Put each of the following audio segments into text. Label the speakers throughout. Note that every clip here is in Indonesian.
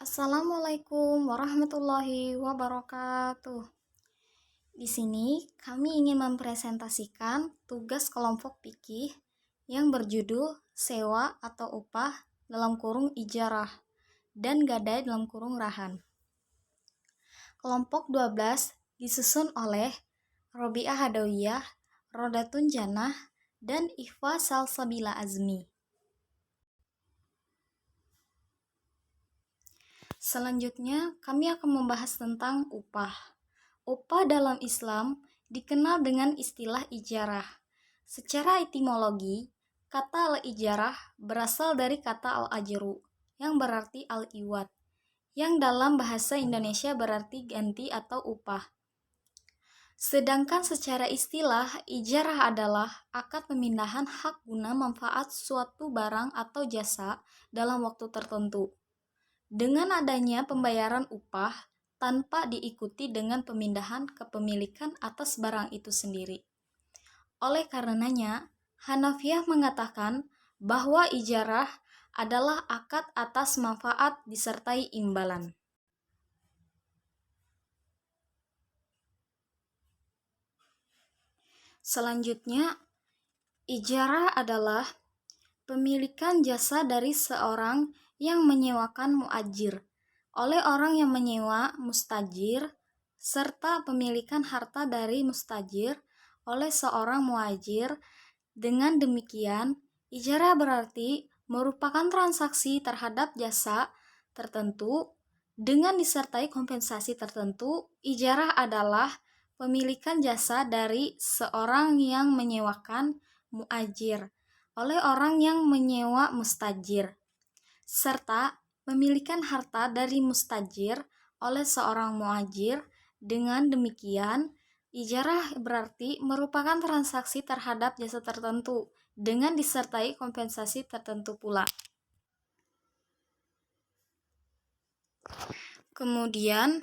Speaker 1: Assalamualaikum warahmatullahi wabarakatuh. Di sini kami ingin mempresentasikan tugas kelompok fikih yang berjudul sewa atau upah (ijarah) dan gadai (rahan). Kelompok 12 disusun oleh Robiah Hadawiyah, Rodatun Jannah, dan Ikhwa Salsabila Azmi. Selanjutnya, kami akan membahas tentang upah. Upah dalam Islam dikenal dengan istilah ijarah. Secara etimologi, kata al-ijarah berasal dari kata al-ajru, yang berarti al-iwad, yang dalam bahasa Indonesia berarti ganti atau upah. Sedangkan secara istilah, ijarah adalah akad pemindahan hak guna manfaat suatu barang atau jasa dalam waktu tertentu, dengan adanya pembayaran upah tanpa diikuti dengan pemindahan kepemilikan atas barang itu sendiri. Oleh karenanya, Hanafiyah mengatakan bahwa ijarah adalah akad atas manfaat disertai imbalan. Selanjutnya, ijarah adalah pemilikan jasa dari seorang yang menyewakan muajir oleh orang yang menyewa mustajir, serta pemilikan harta dari mustajir oleh seorang muajir. Dengan demikian, ijarah berarti merupakan transaksi terhadap jasa tertentu dengan disertai kompensasi tertentu. Ijarah adalah pemilikan jasa dari seorang yang menyewakan muajir oleh orang yang menyewa mustajir, serta pemilikan harta dari mustajir oleh seorang muajir. Dengan demikian, ijarah berarti merupakan transaksi terhadap jasa tertentu dengan disertai kompensasi tertentu pula. Kemudian,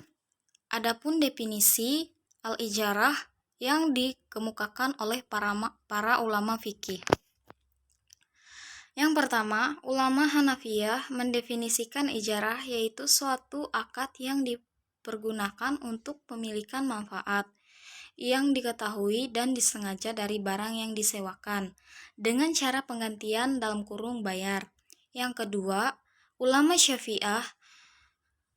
Speaker 1: adapun definisi al-ijarah yang dikemukakan oleh para ulama fikih. Yang pertama, ulama Hanafiyah mendefinisikan ijarah yaitu suatu akad yang dipergunakan untuk pemilikan manfaat yang diketahui dan disengaja dari barang yang disewakan dengan cara penggantian bayar. Yang kedua, ulama Syafi'ah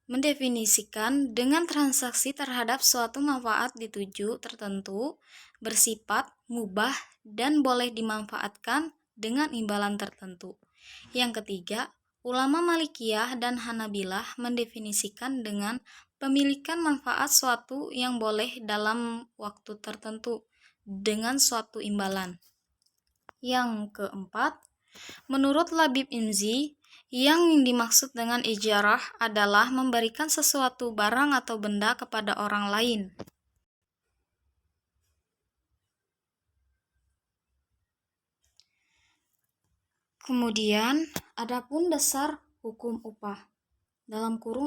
Speaker 1: mendefinisikan dengan transaksi terhadap suatu manfaat dituju tertentu bersifat mubah dan boleh dimanfaatkan dengan imbalan tertentu. Yang ketiga, ulama Malikiyah dan Hanabilah mendefinisikan dengan pemilikan manfaat suatu yang boleh dalam waktu tertentu dengan suatu imbalan. Yang keempat, menurut Labib Imzi, yang dimaksud dengan ijarah adalah memberikan sesuatu barang atau benda kepada orang lain. Kemudian, adapun dasar hukum upah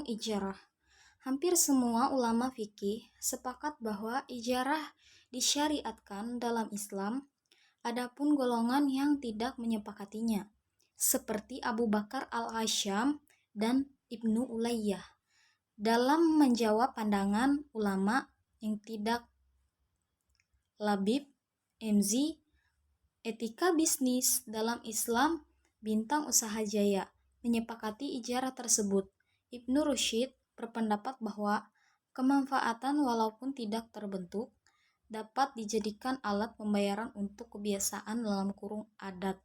Speaker 1: (ijarah). Hampir semua ulama fikih sepakat bahwa ijarah disyariatkan dalam Islam. Adapun golongan yang tidak menyepakatinya, seperti Abu Bakar al-Asyam dan Ibnu Ulayyah, dalam menjawab pandangan ulama yang tidak. Labib Imzi, Etika Bisnis dalam Islam, Bintang Usaha Jaya, menyepakati ijarah tersebut. Ibnu Rusyid berpendapat bahwa kemanfaatan walaupun tidak terbentuk dapat dijadikan alat pembayaran untuk kebiasaan adat.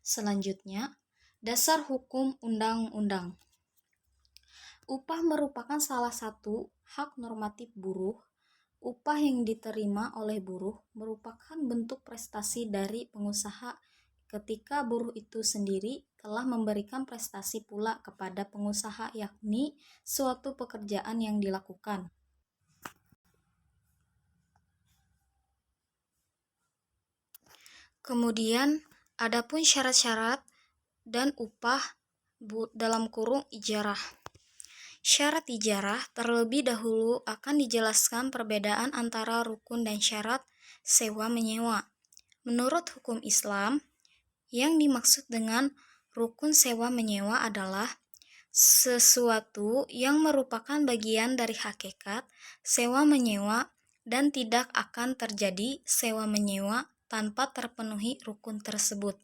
Speaker 1: Selanjutnya, dasar hukum undang-undang. Upah merupakan salah satu hak normatif buruh. Upah yang diterima oleh buruh merupakan bentuk prestasi dari pengusaha ketika buruh itu sendiri telah memberikan prestasi pula kepada pengusaha, yakni suatu pekerjaan yang dilakukan. Kemudian, adapun syarat-syarat dan upah ijarah. Syarat ijarah terlebih dahulu akan dijelaskan perbedaan antara rukun dan syarat sewa-menyewa. Menurut hukum Islam, yang dimaksud dengan rukun sewa-menyewa adalah sesuatu yang merupakan bagian dari hakikat sewa-menyewa dan tidak akan terjadi sewa-menyewa tanpa terpenuhi rukun tersebut.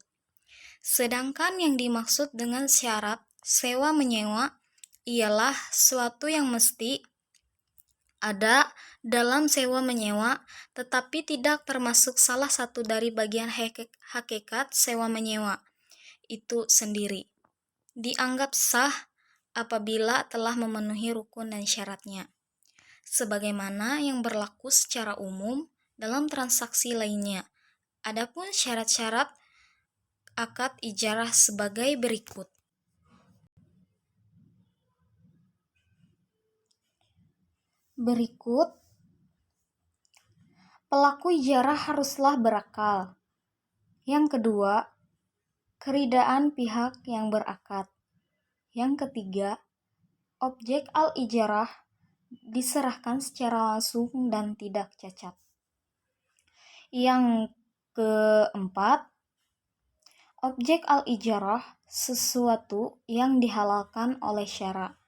Speaker 1: Sedangkan yang dimaksud dengan syarat sewa-menyewa ialah suatu yang mesti ada dalam sewa-menyewa, tetapi tidak termasuk salah satu dari bagian hakikat sewa-menyewa itu sendiri. Dianggap sah apabila telah memenuhi rukun dan syaratnya, sebagaimana yang berlaku secara umum dalam transaksi lainnya. Adapun syarat-syarat akad ijarah sebagai berikut. Pelaku ijarah haruslah berakal. Yang kedua, keridaan pihak yang berakad. Yang ketiga, objek al-ijarah diserahkan secara langsung dan tidak cacat. Yang keempat, objek al-ijarah sesuatu yang dihalalkan oleh syara.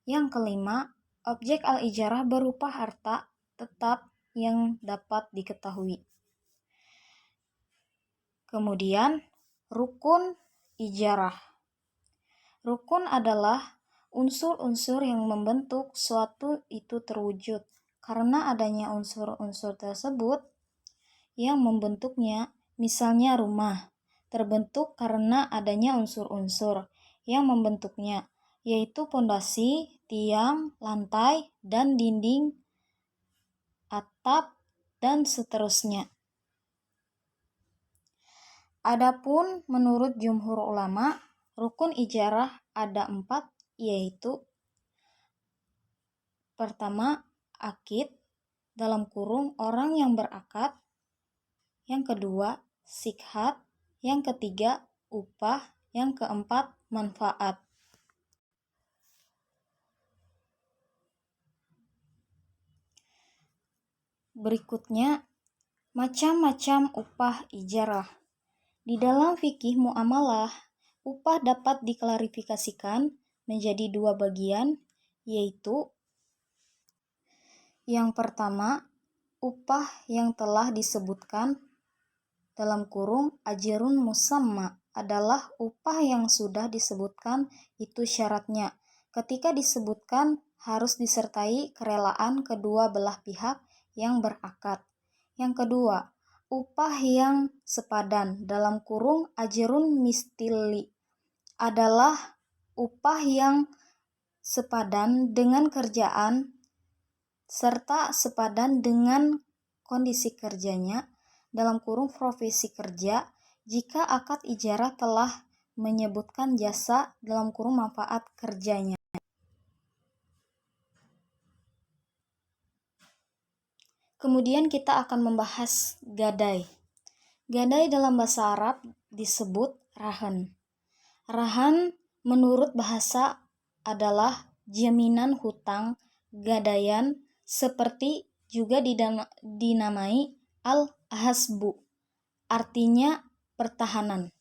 Speaker 1: Yang kelima, objek al-ijarah berupa harta tetap yang dapat diketahui. Kemudian, rukun ijarah. Rukun adalah unsur-unsur yang membentuk suatu itu terwujud. Karena adanya unsur-unsur tersebut yang membentuknya, misalnya rumah, terbentuk karena adanya unsur-unsur yang membentuknya, yaitu pondasi, tiang, lantai, dan dinding, atap, dan seterusnya. Adapun menurut jumhur ulama, rukun ijarah ada 4, yaitu pertama, akid, dalam kurung orang yang berakad. Yang kedua, sikhat. Yang ketiga, upah. Yang keempat, manfaat. Berikutnya, macam-macam upah ijarah. Di dalam fikih muamalah, upah dapat diklarifikasikan menjadi 2 bagian, yaitu yang pertama, upah yang telah disebutkan dalam kurung ajrun musamma adalah upah yang sudah disebutkan itu syaratnya. Ketika disebutkan harus disertai kerelaan kedua belah pihak yang berakad. Yang kedua, upah yang sepadan dalam kurung ajrun mistili adalah upah yang sepadan dengan kerjaan serta sepadan dengan kondisi kerjanya dalam kurung profesi kerja jika akad ijarah telah menyebutkan jasa dalam kurung manfaat kerjanya. Kemudian kita akan membahas gadai. Gadai dalam bahasa Arab disebut rahan. Rahan menurut bahasa adalah jaminan hutang gadaian seperti juga dinamai al-hasbu, artinya pertahanan.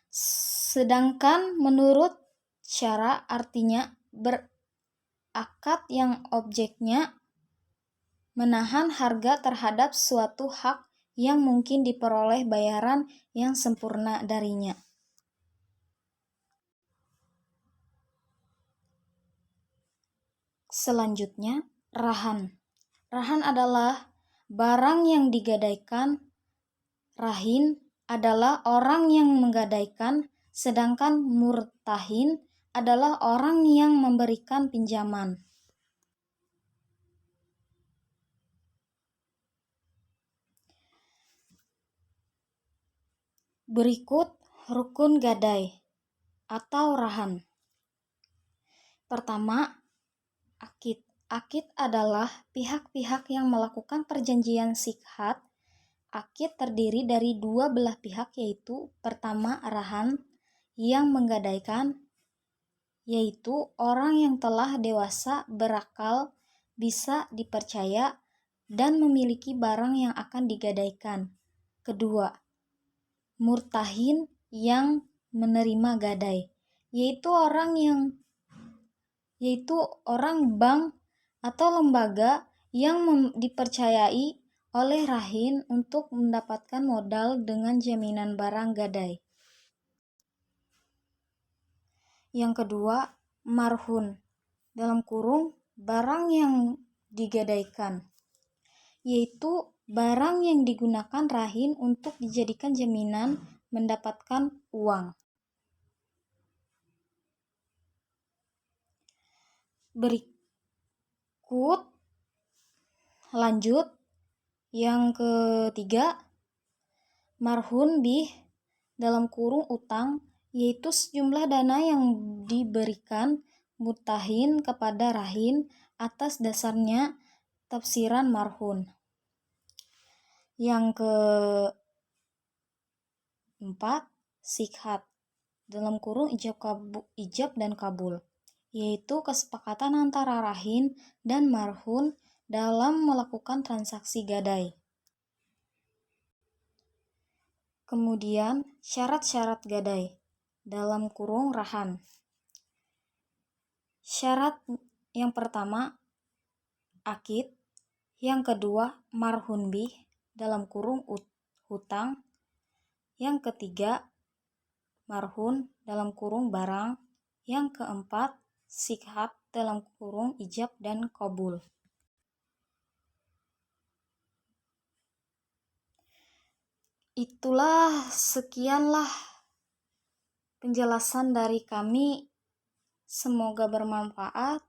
Speaker 1: Sedangkan menurut syara artinya berakad yang objeknya menahan harga terhadap suatu hak yang mungkin diperoleh bayaran yang sempurna darinya. Selanjutnya, rahan. Rahan adalah barang yang digadaikan. Rahin adalah orang yang menggadaikan, sedangkan murtahin adalah orang yang memberikan pinjaman. Berikut rukun gadai atau rahan. Pertama, akid. Akid adalah pihak-pihak yang melakukan perjanjian sikhat. Akid terdiri dari 2 belah pihak, yaitu pertama rahan yang menggadaikan, yaitu orang yang telah dewasa, berakal, bisa dipercaya, dan memiliki barang yang akan digadaikan. Kedua, murtahin yang menerima gadai, yaitu orang bank atau lembaga yang dipercayai oleh rahin untuk mendapatkan modal dengan jaminan barang gadai. Yang kedua, marhun (barang yang digadaikan), yaitu barang yang digunakan rahin untuk dijadikan jaminan mendapatkan uang. Lanjut, yang ketiga, marhun bih (utang), yaitu sejumlah dana yang diberikan mutahin kepada rahin atas dasarnya tafsiran marhun. Yang keempat, sikhat (ijab dan kabul), yaitu kesepakatan antara rahin dan marhun dalam melakukan transaksi gadai. Kemudian, syarat-syarat gadai (rahan). Syarat yang pertama, akid. Yang kedua, marhun bih (hutang). Yang ketiga, marhun (barang). Yang keempat, sikhat (ijab dan qabul). Sekianlah penjelasan dari kami. Semoga bermanfaat.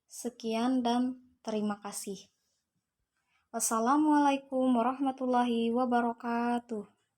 Speaker 1: Sekian dan terima kasih. Wassalamualaikum warahmatullahi wabarakatuh.